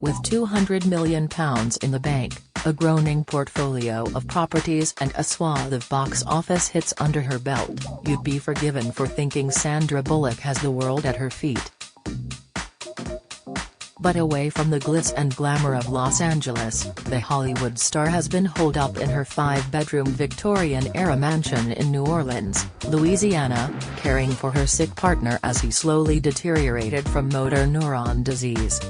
With £200 million in the bank, a growing portfolio of properties and a swath of box office hits under her belt, you'd be forgiven for thinking Sandra Bullock has the world at her feet. But away from the glitz and glamour of Los Angeles, the Hollywood star has been holed up in her 5-bedroom Victorian-era mansion in New Orleans, Louisiana, caring for her sick partner as he slowly deteriorated from motor neuron disease.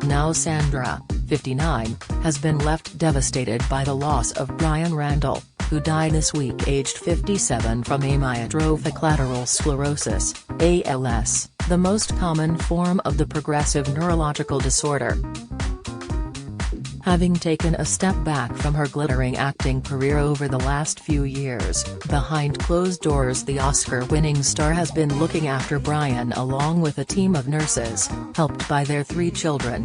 Now Sandra, 59, has been left devastated by the loss of Brian Randall, who died this week aged 57 from amyotrophic lateral sclerosis, ALS, the most common form of the progressive neurological disorder. Having taken a step back from her glittering acting career over the last few years, behind closed doors the Oscar-winning star has been looking after Brian along with a team of nurses, helped by their 3 children.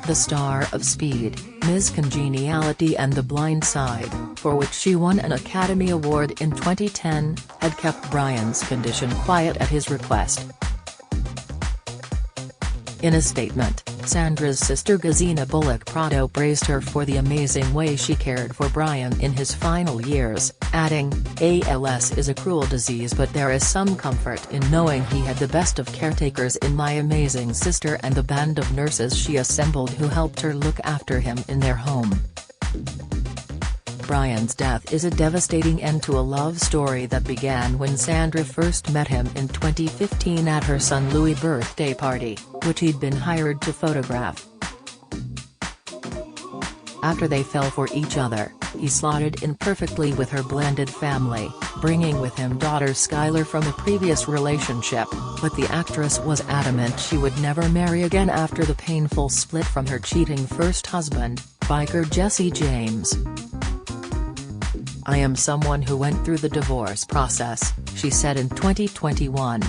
The star of Speed, Ms. Congeniality and The Blind Side, for which she won an Academy Award in 2010, had kept Brian's condition quiet at his request. In a statement, Sandra's sister Gazina Bullock Prado praised her for the amazing way she cared for Brian in his final years, adding, "ALS is a cruel disease, but there is some comfort in knowing he had the best of caretakers in my amazing sister and the band of nurses she assembled who helped her look after him in their home." Brian's death is a devastating end to a love story that began when Sandra first met him in 2015 at her son Louis' birthday party, which he'd been hired to photograph. After they fell for each other, he slotted in perfectly with her blended family, bringing with him daughter Skylar from a previous relationship, but the actress was adamant she would never marry again after the painful split from her cheating first husband, biker Jesse James. "I am someone who went through the divorce process," she said in 2021.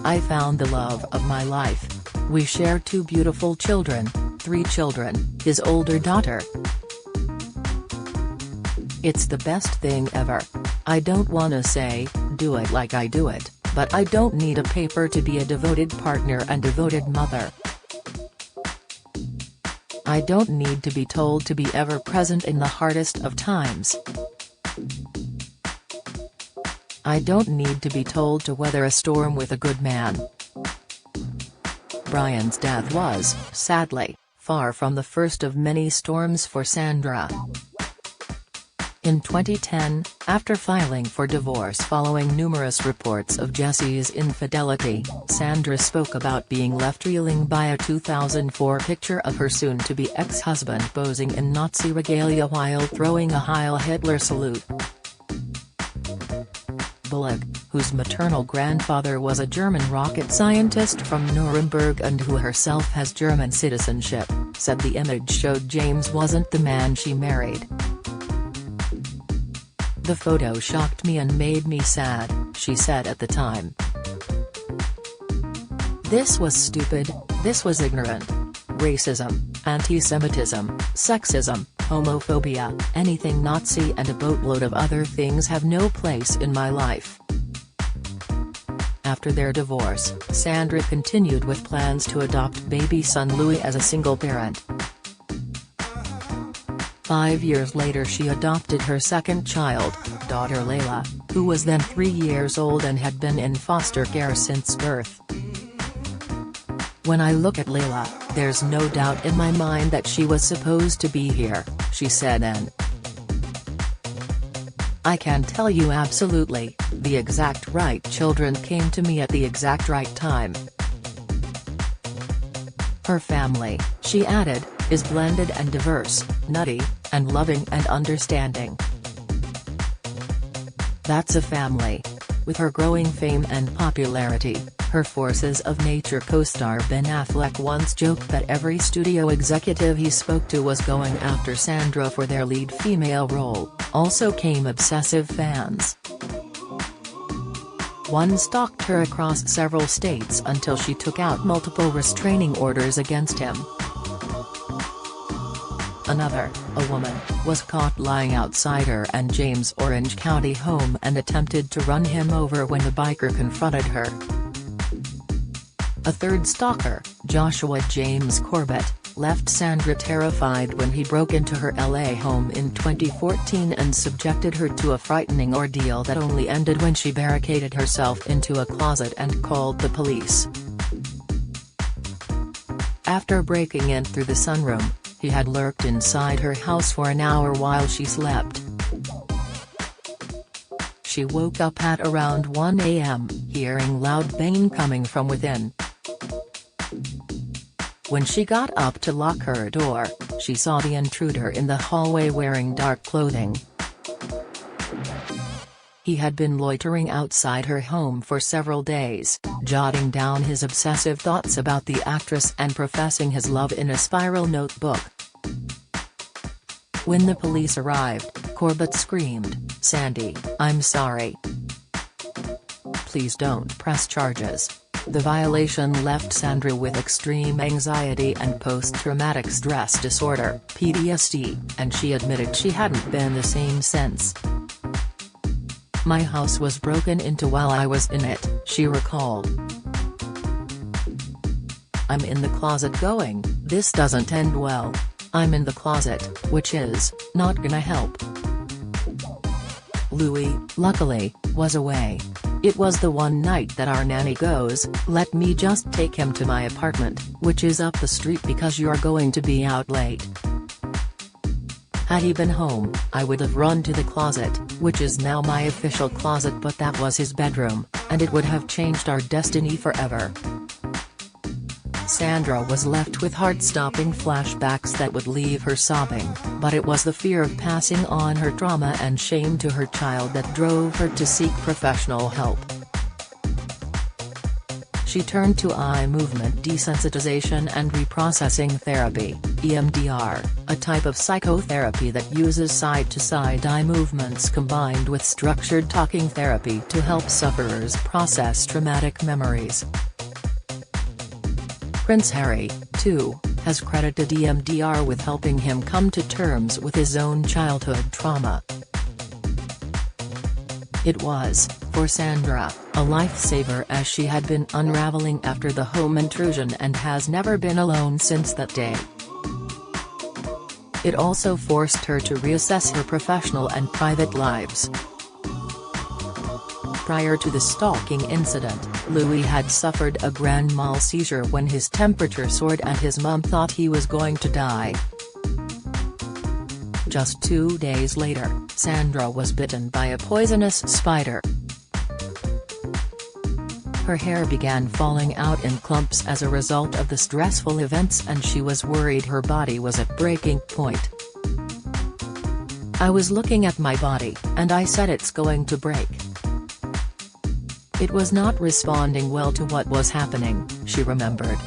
"I found the love of my life. We share 2 beautiful children, 3 children, his older daughter. It's the best thing ever. I don't wanna say, do it like I do it, but I don't need a paper to be a devoted partner and devoted mother. I don't need to be told to be ever present in the hardest of times. I don't need to be told to weather a storm with a good man." Brian's death was, sadly, far from the first of many storms for Sandra. In 2010, after filing for divorce following numerous reports of Jesse's infidelity, Sandra spoke about being left reeling by a 2004 picture of her soon-to-be ex-husband posing in Nazi regalia while throwing a Heil Hitler salute. Bullock, whose maternal grandfather was a German rocket scientist from Nuremberg and who herself has German citizenship, said the image showed James wasn't the man she married. "The photo shocked me and made me sad," she said at the time. "This was stupid, this was ignorant. Racism, anti-Semitism, sexism, homophobia, anything Nazi and a boatload of other things have no place in my life." After their divorce, Sandra continued with plans to adopt baby son Louis as a single parent. 5 years later she adopted her second child, daughter Layla, who was then 3 years old and had been in foster care since birth. "When I look at Layla, there's no doubt in my mind that she was supposed to be here," she said, and "I can tell you absolutely, the exact right children came to me at the exact right time." Her family, she added, is blended and diverse, nutty, and loving and understanding. That's a family. With her growing fame and popularity, her Forces of Nature co-star Ben Affleck once joked that every studio executive he spoke to was going after Sandra for their lead female role. Also came obsessive fans. One stalked her across several states until she took out multiple restraining orders against him. Another, a woman, was caught lying outside her and James' Orange County home and attempted to run him over when the biker confronted her. A third stalker, Joshua James Corbett, left Sandra terrified when he broke into her LA home in 2014 and subjected her to a frightening ordeal that only ended when she barricaded herself into a closet and called the police. After breaking in through the sunroom, he had lurked inside her house for an hour while she slept. She woke up at around 1 a.m., hearing loud banging coming from within. When she got up to lock her door, she saw the intruder in the hallway wearing dark clothing. He had been loitering outside her home for several days, jotting down his obsessive thoughts about the actress and professing his love in a spiral notebook. When the police arrived, Corbett screamed, "Sandy, I'm sorry. Please don't press charges." The violation left Sandra with extreme anxiety and post-traumatic stress disorder (PTSD), and she admitted she hadn't been the same since. "My house was broken into while I was in it," she recalled. "I'm in the closet going, this doesn't end well. I'm in the closet, which is not gonna help." Louis, luckily, was away. "It was the one night that our nanny goes, let me just take him to my apartment, which is up the street because you're going to be out late." Had he been home, I would have run to the closet, which is now my official closet, but that was his bedroom, and it would have changed our destiny forever. Sandra was left with heart-stopping flashbacks that would leave her sobbing, but it was the fear of passing on her trauma and shame to her child that drove her to seek professional help. She turned to eye movement desensitization and reprocessing therapy, EMDR, a type of psychotherapy that uses side-to-side eye movements combined with structured talking therapy to help sufferers process traumatic memories. Prince Harry, too, has credited EMDR with helping him come to terms with his own childhood trauma. It was, for Sandra, a lifesaver as she had been unraveling after the home intrusion and has never been alone since that day. It also forced her to reassess her professional and private lives. Prior to the stalking incident, Louis had suffered a grand mal seizure when his temperature soared and his mum thought he was going to die. Just 2 days later, Sandra was bitten by a poisonous spider. Her hair began falling out in clumps as a result of the stressful events and she was worried her body was at breaking point. "I was looking at my body, and I said it's going to break. It was not responding well to what was happening," she remembered.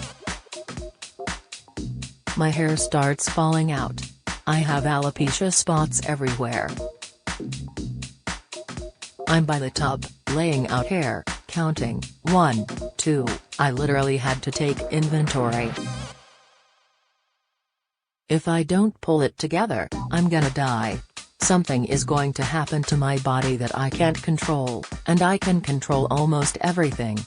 "My hair starts falling out. I have alopecia spots everywhere. I'm by the tub, laying out hair, counting, 1, 2, I literally had to take inventory. If I don't pull it together, I'm gonna die. Something is going to happen to my body that I can't control, and I can control almost everything."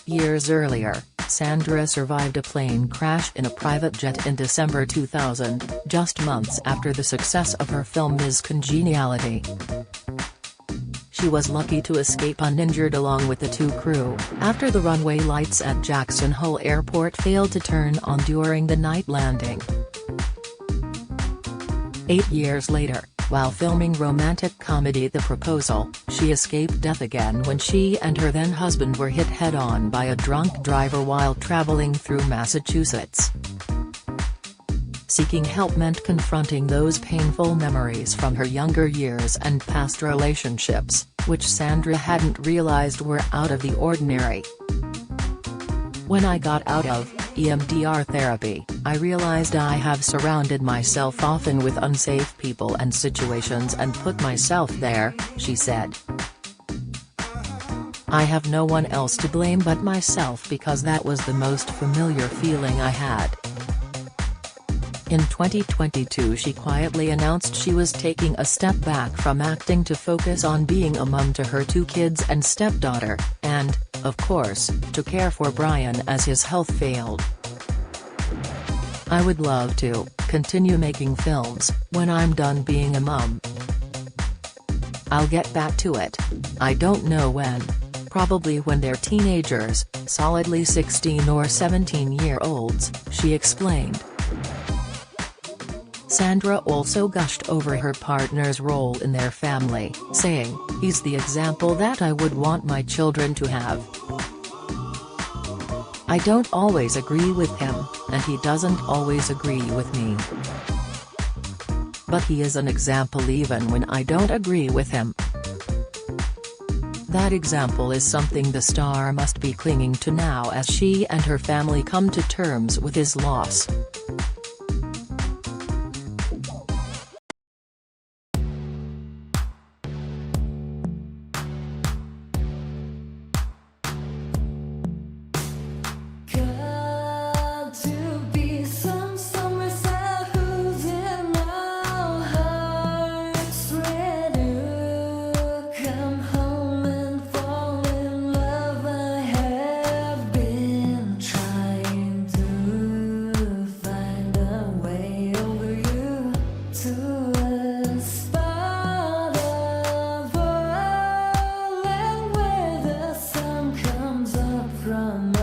Years earlier, Sandra survived a plane crash in a private jet in December 2000, just months after the success of her film Ms. Congeniality. She was lucky to escape uninjured along with the 2 crew, after the runway lights at Jackson Hole Airport failed to turn on during the night landing. 8 years later, while filming romantic comedy The Proposal, she escaped death again when she and her then-husband were hit head-on by a drunk driver while traveling through Massachusetts. Seeking help meant confronting those painful memories from her younger years and past relationships, which Sandra hadn't realized were out of the ordinary. "When I got out of EMDR therapy, I realized I have surrounded myself often with unsafe people and situations and put myself there," she said. "I have no one else to blame but myself because that was the most familiar feeling I had." In 2022 she quietly announced she was taking a step back from acting to focus on being a mum to her 2 kids and stepdaughter, and, of course, to care for Brian as his health failed. "I would love to continue making films when I'm done being a mum. I'll get back to it. I don't know when. Probably when they're teenagers, solidly 16 or 17-year-olds," she explained. Sandra also gushed over her partner's role in their family, saying, "He's the example that I would want my children to have. I don't always agree with him, and he doesn't always agree with me. But he is an example even when I don't agree with him. That example is something the star must be clinging to now as she and her family come to terms with his loss." From